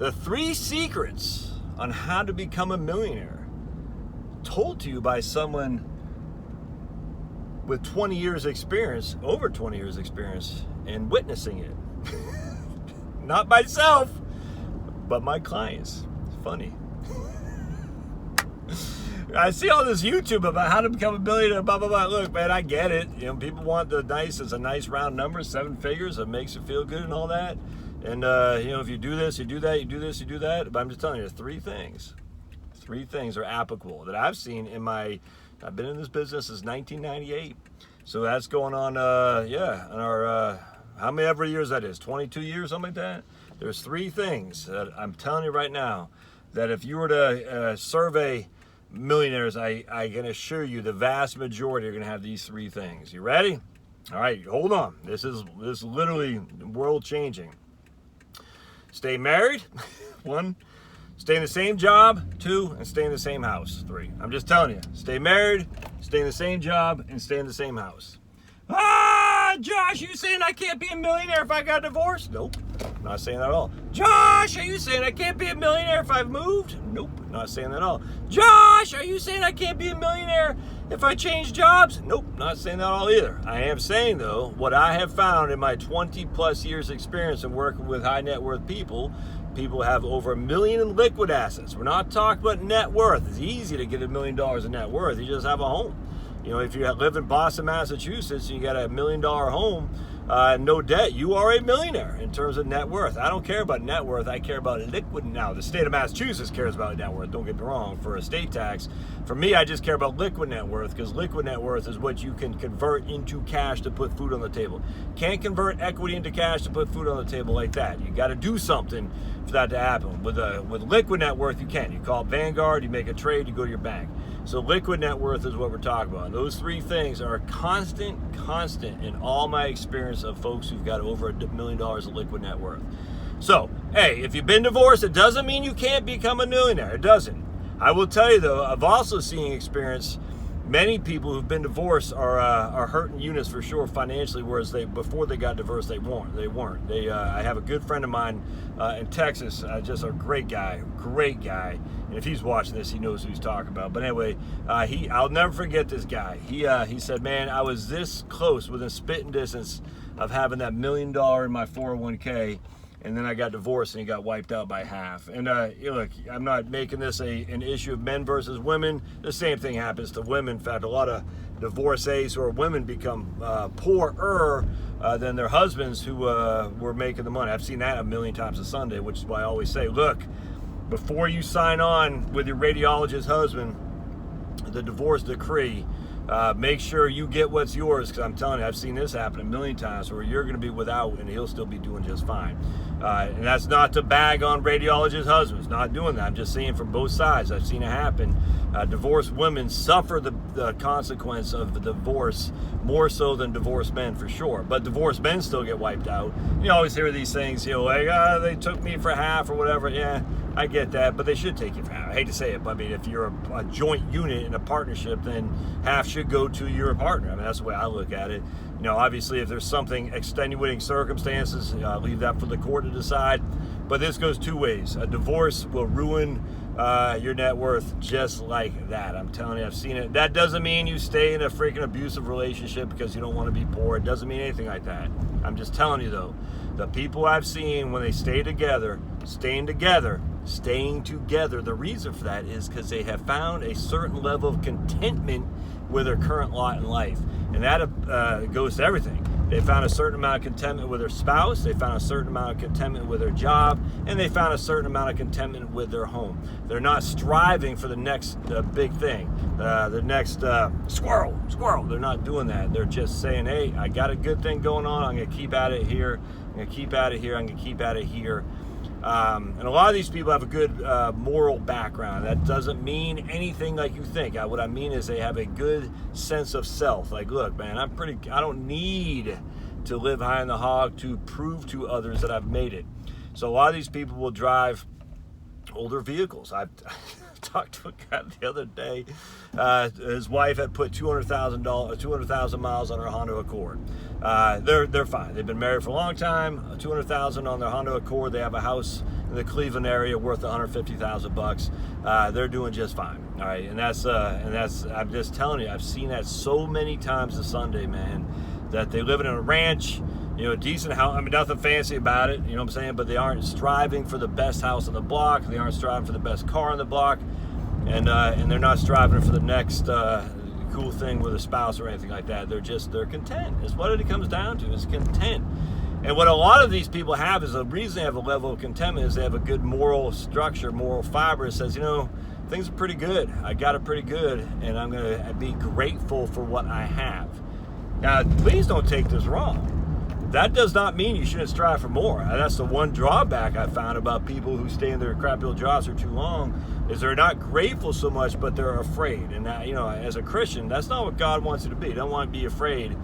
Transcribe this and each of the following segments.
The 3 secrets on how to become a millionaire, told to you by someone with 20 years experience, over 20 years experience in witnessing it. Not myself, but my clients. It's funny. I see all this YouTube about how to become a billionaire, blah, blah, blah. Look, man, I get it. You know, people want it's a nice round number, 7 figures. It makes you feel good and all that. And, if you do this, you do that, you do this, you do that. But I'm just telling you, 3 things. 3 things are applicable that I've seen I've been in this business since 1998. So that's going on, on our, how many ever years that is, 22 years, something like that. There's 3 things that I'm telling you right now that if you were to survey millionaires, I can assure you the vast majority are going to have these 3 things. You ready? All right, hold on. This is literally world changing. Stay married, 1. Stay in the same job, 2. And stay in the same house, 3. I'm just telling you. Stay married, stay in the same job, and stay in the same house. Josh, you saying I can't be a millionaire if I got divorced? Nope, not saying that at all. Josh, are you saying I can't be a millionaire if I've moved? Nope, not saying that at all. Josh, are you saying I can't be a millionaire if I change jobs? Nope, not saying that at all either. I am saying, though, what I have found in my 20 plus years experience in working with high net worth people have over $1 million in liquid assets. We're not talking about net worth. It's easy to get $1 million in net worth. You just have a home. You know, if you live in Boston, Massachusetts, and you got a $1 million home, no debt, you are a millionaire in terms of net worth. I don't care about net worth. I care about liquid. Now, the state of Massachusetts cares about net worth. Don't get me wrong, for estate tax. For me, I just care about liquid net worth, because liquid net worth is what you can convert into cash to put food on the table. Can't convert equity into cash to put food on the table like that. You got to do something for that to happen. With liquid net worth, you can. You call it Vanguard, you make a trade, you go to your bank. So liquid net worth is what we're talking about. Those 3 things are constant in all my experience of folks who've got over $1 million of liquid net worth. So, hey, if you've been divorced, it doesn't mean you can't become a millionaire. It doesn't. I will tell you, though, I've also seen experience many people who've been divorced are hurting units for sure financially, whereas before they got divorced, they weren't. I have a good friend of mine in Texas, just a great guy. And if he's watching this, he knows who he's talking about. But anyway, I'll never forget this guy. He said, man, I was this close, within spitting distance of having that $1 million in my 401k. And then I got divorced and he got wiped out by half. And look, I'm not making this an issue of men versus women. The same thing happens to women. In fact, a lot of divorcees or women become poorer than their husbands who were making the money. I've seen that 1 million times a Sunday, which is why I always say, look, before you sign on with your radiologist husband, the divorce decree, make sure you get what's yours, because I'm telling you, I've seen this happen 1 million times where you're going to be without and he'll still be doing just fine. And that's not to bag on radiologist husbands, not doing that. I'm just saying from both sides, I've seen it happen. Divorced women suffer the consequence of the divorce more so than divorced men, for sure. But divorced men still get wiped out. You always hear these things, like, they took me for half or whatever. Yeah, I get that, but they should take you for half. I hate to say it, but I mean, if you're a joint unit in a partnership, then half should go to your partner. I mean, that's the way I look at it. Obviously, if there's something extenuating circumstances, leave that for the court to decide. But this goes 2 ways. A divorce will ruin your net worth just like that. I'm telling you, I've seen it. That doesn't mean you stay in a freaking abusive relationship because you don't want to be poor. It doesn't mean anything like that. I'm just telling you, though, the people I've seen when they stay together, staying together, the reason for that is because they have found a certain level of contentment with their current lot in life. And that goes to everything. They found a certain amount of contentment with their spouse, they found a certain amount of contentment with their job, and they found a certain amount of contentment with their home. They're not striving for the next big thing, the next squirrel. They're not doing that. They're just saying, hey, I got a good thing going on, I'm going to keep at it here, I'm going to keep at it here, I'm going to keep at it here. And a lot of these people have a good moral background. That doesn't mean anything like you think. What I mean is they have a good sense of self. Like, look, man, I don't need to live high on the hog to prove to others that I've made it. So a lot of these people will drive older vehicles. I've talked to a guy the other day. His wife had put 200,000 miles on her Honda Accord. They're fine. They've been married for a long time. 200,000 on their Honda Accord. They have a house in the Cleveland area worth $150,000. They're doing just fine. All right, and that's I'm just telling you, I've seen that so many times this Sunday, man, that they live in a ranch, a decent house. I mean, nothing fancy about it, you know what I'm saying? But they aren't striving for the best house on the block. They aren't striving for the best car on the block, and they're not striving for the next cool thing with a spouse or anything like that. They're content. It's what it comes down to. It's content. And what a lot of these people have is the reason they have a level of contentment is they have a good moral structure, moral fiber. It says, things are pretty good. I got it pretty good, and I'm going to be grateful for what I have. Now, please don't take this wrong. That does not mean you shouldn't strive for more. That's the one drawback I found about people who stay in their crappy old jobs for too long, is they're not grateful so much, but they're afraid. And that, as a Christian, that's not what God wants you to be. He doesn't want you to be afraid.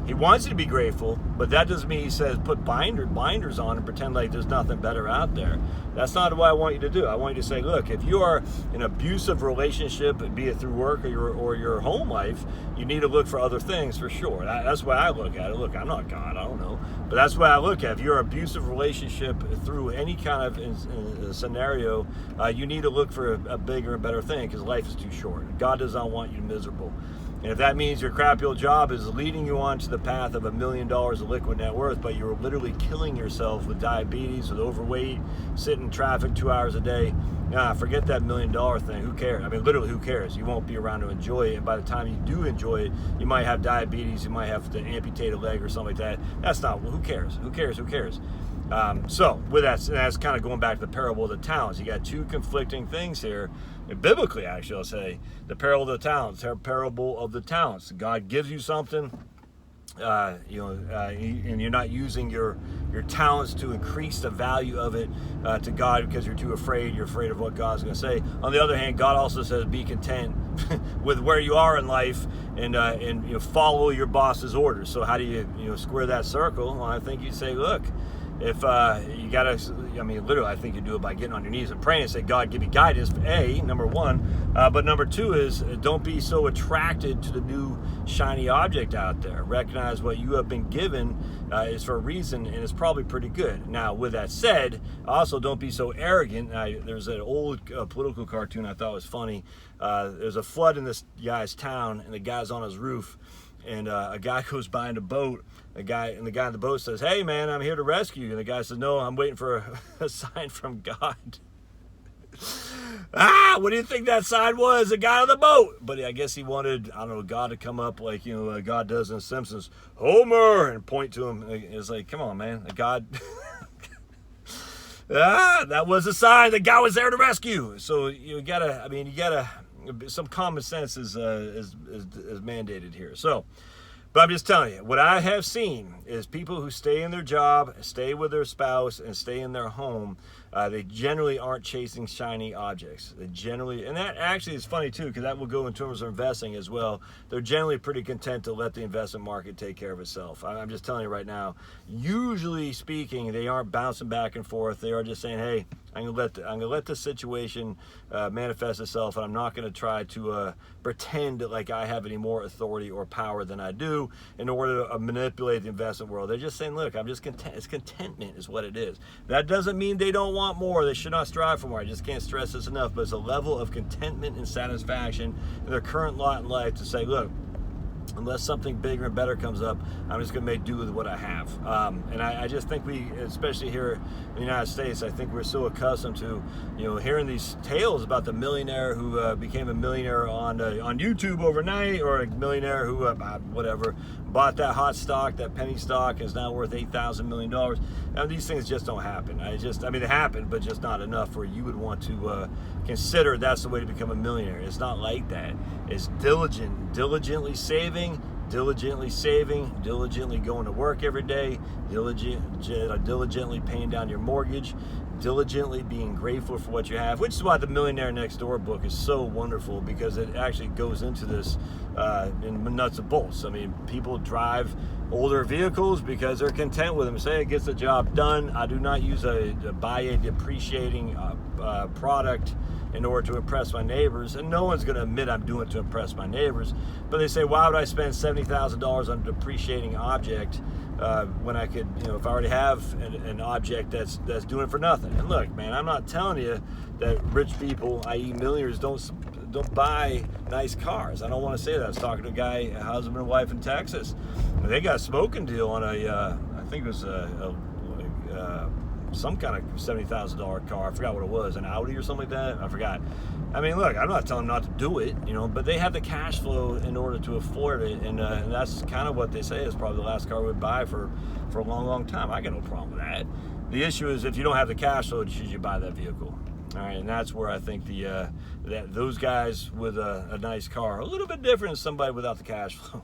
He wants you to be grateful, but that doesn't mean he says put blinders on and pretend like there's nothing better out there. That's not what I want you to do. I want you to say, look, if you are in an abusive relationship, be it through work or your home life, you need to look for other things for sure. That's why I look at it. Look, I'm not God, I don't know. But that's why I look at it. If you're in an abusive relationship through any kind of scenario, you need to look for a bigger and better thing, because life is too short. God does not want you miserable. And if that means your crappy old job is leading you onto the path of $1 million of liquid net worth, but you're literally killing yourself with diabetes, with overweight, sitting in traffic 2 hours a day, forget that $1 million thing. Who cares? I mean, literally, who cares? You won't be around to enjoy it. And by the time you do enjoy it, you might have diabetes, you might have to amputate a leg or something like that. That's not, who cares? Who cares? Who cares? So with that's kind of going back to the parable of the talents. You got two conflicting things here. And biblically, actually, I'll say the parable of the talents. God gives you something, and you're not using your talents to increase the value of it to God because you're too afraid. You're afraid of what God's going to say. On the other hand, God also says be content with where you are in life and follow your boss's orders. So how do you square that circle? Well, I think you say, look, if you gotta, literally, I think you do it by getting on your knees and praying and say, God, give me guidance, number one. But number two is, don't be so attracted to the new shiny object out there. Recognize what you have been given is for a reason, and it's probably pretty good. Now, with that said, also don't be so arrogant. There's an old political cartoon I thought was funny. There's a flood in this guy's town, and the guy's on his roof. And a guy goes by in a boat. The guy in the boat says, "Hey, man, I'm here to rescue you." And the guy says, "No, I'm waiting for a sign from God." What do you think that sign was? The guy on the boat. But I guess he wanted, God to come up like, God does in The Simpsons, Homer, and point to him. It's like, come on, man. God. That was a sign. The guy was there to rescue. So you gotta, some common sense is mandated here. So, but I'm just telling you, what I have seen is people who stay in their job, stay with their spouse, and stay in their home, they generally aren't chasing shiny objects. They generally, and that actually is funny too, because that will go in terms of investing as well. They're generally pretty content to let the investment market take care of itself. I'm just telling you right now, usually speaking, they aren't bouncing back and forth. They are just saying, hey, I'm gonna let the situation manifest itself, and I'm not gonna try to pretend like I have any more authority or power than I do in order to manipulate the investment world. They're just saying, look, I'm just content. It's contentment is what it is. That doesn't mean they don't want more. They should not strive for more. I just can't stress this enough, but it's a level of contentment and satisfaction in their current lot in life to say, look, unless something bigger and better comes up, I'm just going to make do with what I have. And I just think we, especially here in the United States, I think we're so accustomed to, hearing these tales about the millionaire who became a millionaire on YouTube overnight, or a millionaire who, bought that hot stock, that penny stock, is now worth $8,000 million. Now, these things just don't happen. They happen, but just not enough where you would want to consider that's the way to become a millionaire. It's not like that. It's diligently saving, diligently going to work every day, diligently paying down your mortgage, diligently being grateful for what you have, which is why the Millionaire Next Door book is so wonderful, because it actually goes into this in nuts and bolts. People drive older vehicles because they're content with them. Say it gets the job done. I do not use buy a depreciating product in order to impress my neighbors, and no one's going to admit I'm doing it to impress my neighbors, but they say, why would I spend $70,000 on a depreciating object when I could, if I already have an object that's doing it for nothing? And look, man, I'm not telling you that rich people, i.e. millionaires, don't buy nice cars. I don't want to say that. I was talking to a guy, a husband and wife in Texas, and they got a smoking deal on I think it was some kind of $70,000 car. I forgot what it was, an Audi or something like that. I forgot. I mean, look, I'm not telling them not to do it, but they have the cash flow in order to afford it, and that's kind of what they say is probably the last car we'd buy for a long, long time. I got no problem with that. The issue is if you don't have the cash flow, should you buy that vehicle? All right, and that's where I think that those guys with a nice car are a little bit different than somebody without the cash flow.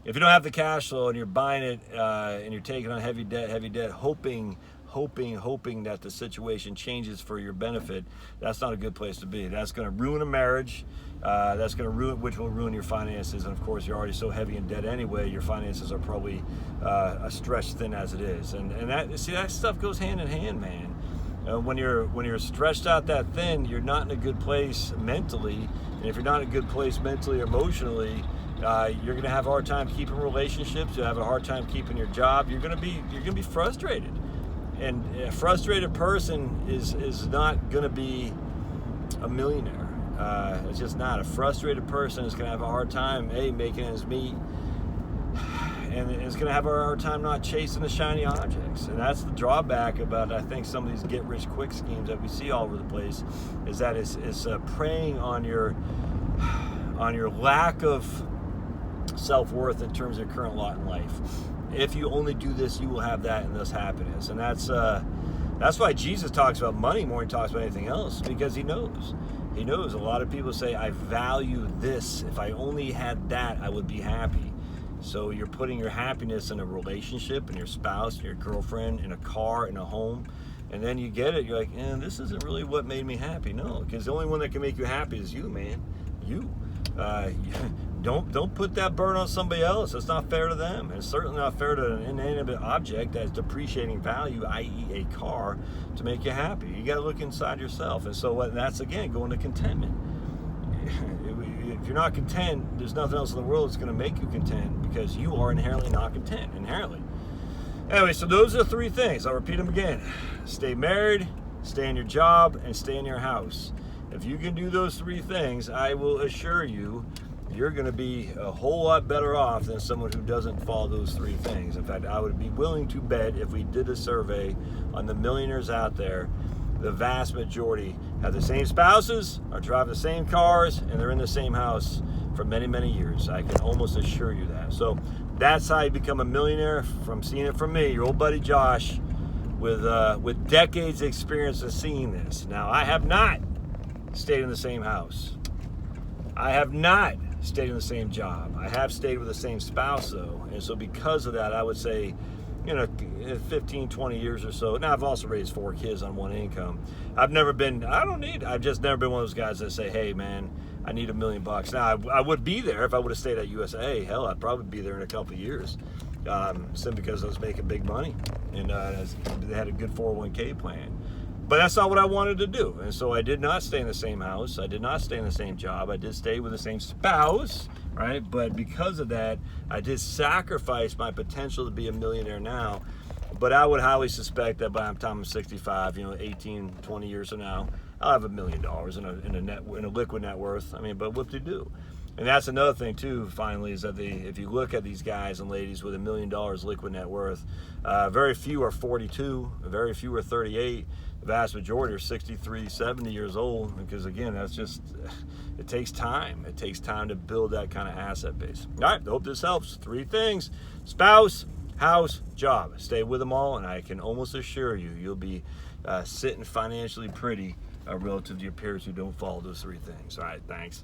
If you don't have the cash flow and you're buying it and you're taking on heavy debt, hoping that the situation changes for your benefit, that's not a good place to be. That's going to ruin a marriage. That's going to which will ruin your finances. And of course, you're already so heavy in debt anyway. Your finances are probably stretched thin as it is. And that stuff goes hand in hand, man. When you're stretched out that thin, you're not in a good place mentally. And if you're not in a good place mentally or emotionally, you're going to have a hard time keeping relationships. You'll have a hard time keeping your job. You're going to be frustrated. And a frustrated person is not going to be a millionaire. It's just not. A frustrated person is going to have a hard time, making ends meet, and is going to have a hard time not chasing the shiny objects. And that's the drawback about, I think, some of these get-rich-quick schemes that we see all over the place, is that it's preying on your lack of self-worth in terms of your current lot in life. If you only do this, you will have that, and thus happiness. And that's why Jesus talks about money more than he talks about anything else, because he knows. He knows. A lot of people say, I value this. If I only had that, I would be happy. So you're putting your happiness in a relationship, in your spouse, in your girlfriend, in a car, in a home, and then you get it. You're like, this isn't really what made me happy. No, because the only one that can make you happy is you, man. You. Don't put that burden on somebody else. It's not fair to them. It's certainly not fair to an inanimate object that has depreciating value, i.e. a car, to make you happy. You got to look inside yourself. And so that's, again, going to contentment. If you're not content, there's nothing else in the world that's going to make you content, because you are inherently not content, inherently. Anyway, so those are the three things. I'll repeat them again. Stay married, stay in your job, and stay in your house. If you can do those three things, I will assure you, you're going to be a whole lot better off than someone who doesn't follow those three things. In fact, I would be willing to bet, if we did a survey on the millionaires out there, the vast majority have the same spouses, are driving the same cars, and they're in the same house for many, many years. I can almost assure you that. So that's how you become a millionaire, from seeing it from me, your old buddy Josh, with decades of experience of seeing this. Now, I have not stayed in the same house. I have not stayed in the same job. I have stayed with the same spouse, though. And so because of that, I would say, 15, 20 years or so. Now, I've also raised 4 kids on one income. I've just never been one of those guys that say, hey, man, I need $1 million. Now, I would be there if I would have stayed at USA. Hell, I'd probably be there in a couple of years, simply because I was making big money. And they had a good 401k plan. But that's not what I wanted to do. And so I did not stay in the same house. I did not stay in the same job. I did stay with the same spouse, right? But because of that, I did sacrifice my potential to be a millionaire now. But I would highly suspect that by the time I'm 65, 18, 20 years from now, I'll have $1 million in a liquid net worth. But what to do? And that's another thing too, finally, is that if you look at these guys and ladies with $1 million liquid net worth, very few are 42, very few are 38. The vast majority are 63, 70 years old, because again, it takes time. It takes time to build that kind of asset base. All right, I hope this helps. 3 things: spouse, house, job. Stay with them all, and I can almost assure you, you'll be sitting financially pretty relative to your peers who don't follow those 3 things. All right, thanks.